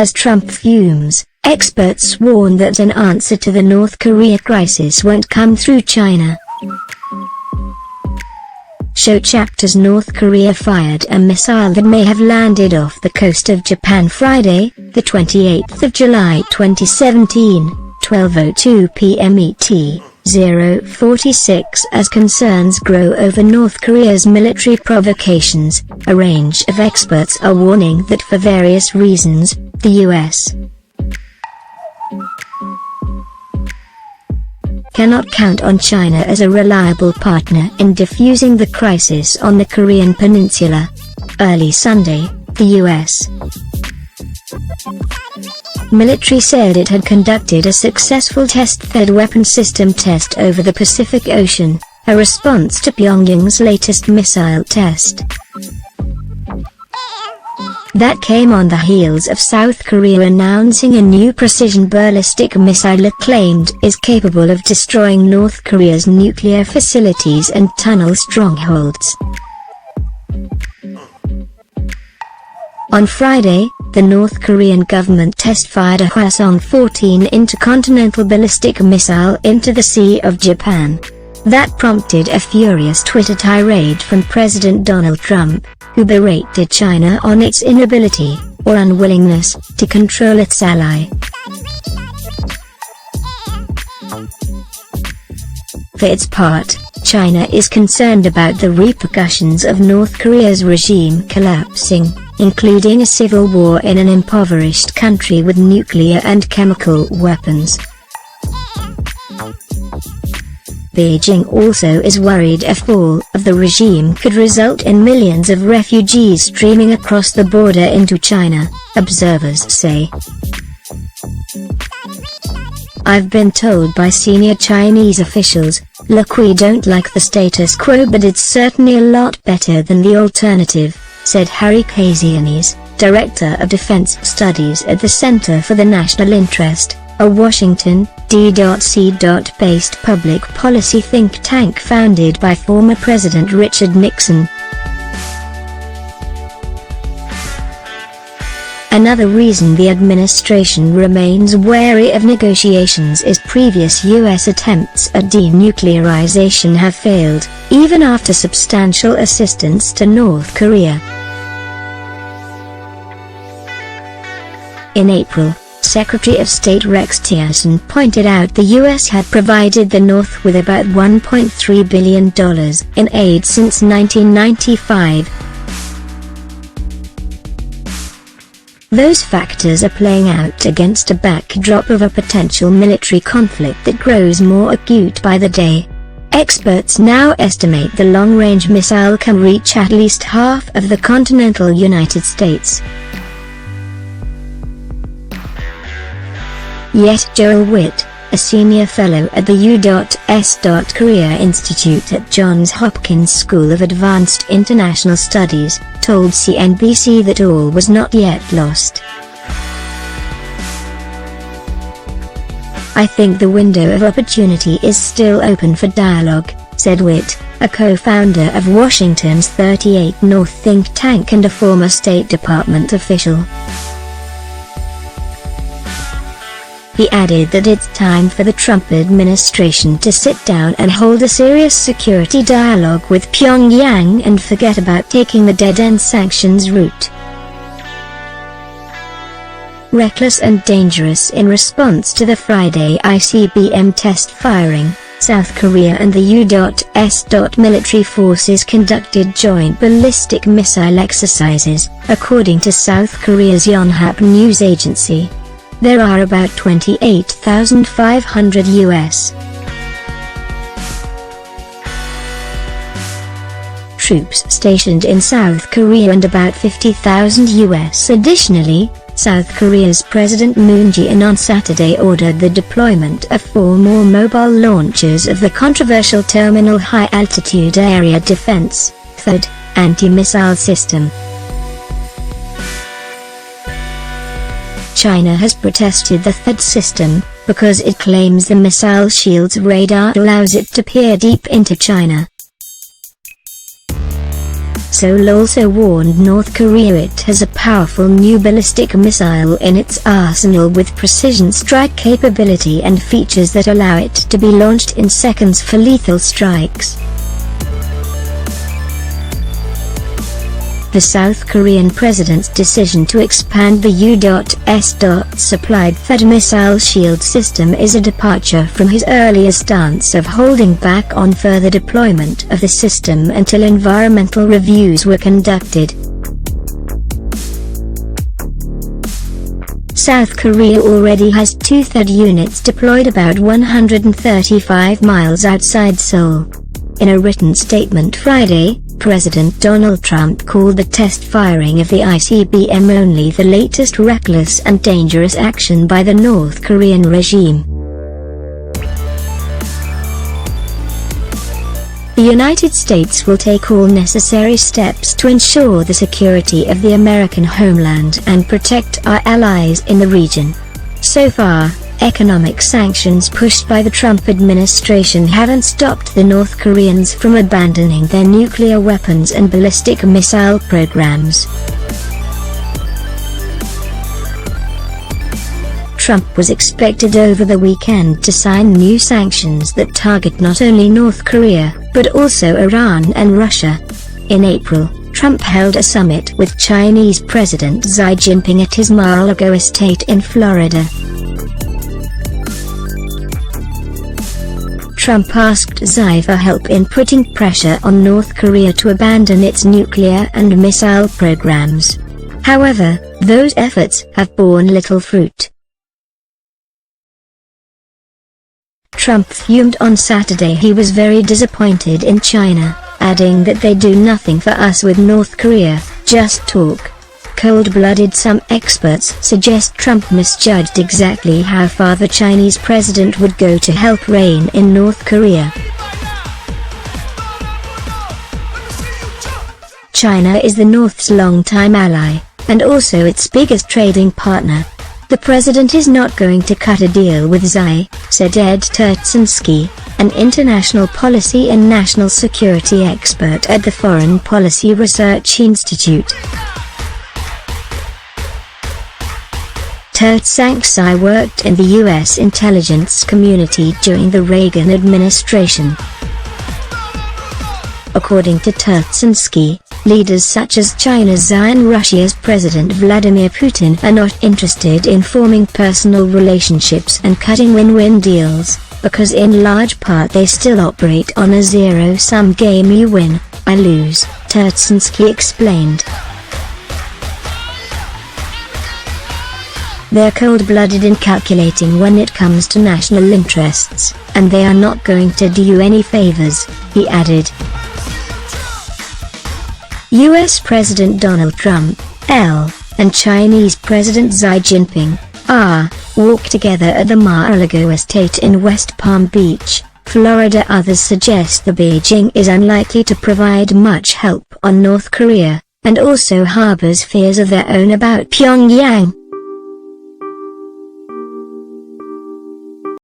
As Trump fumes, experts warn that an answer to the North Korea crisis won't come through China. Show chapters. North Korea fired a missile that may have landed off the coast of Japan Friday, the 28th of July 2017, 12:02 p.m. ET. 046 as concerns grow over North Korea's military provocations. A range of experts are warning that for various reasons, the U.S. cannot count on China as a reliable partner in diffusing the crisis on the Korean peninsula. Early Sunday, the U.S. military said it had conducted a successful test-fed weapon system test over the Pacific Ocean, a response to Pyongyang's latest missile test. That came on the heels of South Korea announcing a new precision ballistic missile it claimed is capable of destroying North Korea's nuclear facilities and tunnel strongholds. On Friday, the North Korean government test-fired a Hwasong-14 intercontinental ballistic missile into the Sea of Japan. That prompted a furious Twitter tirade from President Donald Trump, who berated China on its inability, or unwillingness, to control its ally. For its part, China is concerned about the repercussions of North Korea's regime collapsing, including a civil war in an impoverished country with nuclear and chemical weapons. Beijing also is worried a fall of the regime could result in millions of refugees streaming across the border into China, observers say. I've been told by senior Chinese officials, look, we don't like the status quo, but it's certainly a lot better than the alternative, said Harry Kazianis, Director of Defense Studies at the Center for the National Interest, a Washington, D.C.-based public policy think tank founded by former President Richard Nixon. Another reason the administration remains wary of negotiations is previous U.S. attempts at denuclearization have failed, even after substantial assistance to North Korea. In April, Secretary of State Rex Tillerson pointed out the U.S. had provided the North with about $1.3 billion in aid since 1995. Those factors are playing out against a backdrop of a potential military conflict that grows more acute by the day. Experts now estimate the long-range missile can reach at least half of the continental United States. Yet Joel Witt, a senior fellow at the U.S. Korea Institute at Johns Hopkins School of Advanced International Studies, told CNBC that all was not yet lost. I think the window of opportunity is still open for dialogue, said Witt, a co-founder of Washington's 38 North think tank and a former State Department official. He added that it's time for the Trump administration to sit down and hold a serious security dialogue with Pyongyang and forget about taking the dead-end sanctions route. Reckless and dangerous. In response to the Friday ICBM test firing, South Korea and the U.S. military forces conducted joint ballistic missile exercises, according to South Korea's Yonhap news agency. There are about 28,500 U.S. troops stationed in South Korea and about 50,000 U.S. Additionally, South Korea's President Moon Jae-in on Saturday ordered the deployment of 4 more mobile launchers of the controversial Terminal High Altitude Area Defense (THAAD) anti-missile system. China has protested the THAAD system, because it claims the missile shield's radar allows it to peer deep into China. Seoul also warned North Korea it has a powerful new ballistic missile in its arsenal with precision strike capability and features that allow it to be launched in seconds for lethal strikes. The South Korean president's decision to expand the U.S.-supplied THAAD missile shield system is a departure from his earlier stance of holding back on further deployment of the system until environmental reviews were conducted. South Korea already has two THAAD units deployed about 135 miles outside Seoul. In a written statement Friday, President Donald Trump called the test firing of the ICBM only the latest reckless and dangerous action by the North Korean regime. The United States will take all necessary steps to ensure the security of the American homeland and protect our allies in the region. So far, economic sanctions pushed by the Trump administration haven't stopped the North Koreans from abandoning their nuclear weapons and ballistic missile programs. Trump was expected over the weekend to sign new sanctions that target not only North Korea, but also Iran and Russia. In April, Trump held a summit with Chinese President Xi Jinping at his Mar-a-Lago estate in Florida. Trump asked Xi for help in putting pressure on North Korea to abandon its nuclear and missile programs. However, those efforts have borne little fruit. Trump fumed on Saturday he was very disappointed in China, adding that they do nothing for us with North Korea, just talk. Cold-blooded. Some experts suggest Trump misjudged exactly how far the Chinese president would go to help rein in North Korea. China is the North's longtime ally, and also its biggest trading partner. The president is not going to cut a deal with Xi, said Ed Turtsinski, an international policy and national security expert at the Foreign Policy Research Institute. Turtsinski worked in the U.S. intelligence community during the Reagan administration. According to Turtsinski, leaders such as China's Xi and Russia's President Vladimir Putin are not interested in forming personal relationships and cutting win-win deals, because in large part they still operate on a zero-sum game. You win, I lose, Turtsinski explained. They're cold-blooded in calculating when it comes to national interests, and they are not going to do you any favors, he added. U.S. President Donald Trump, L., and Chinese President Xi Jinping, R., walked together at the Mar-a-Lago estate in West Palm Beach, Florida. Others suggest the Beijing is unlikely to provide much help on North Korea, and also harbors fears of their own about Pyongyang.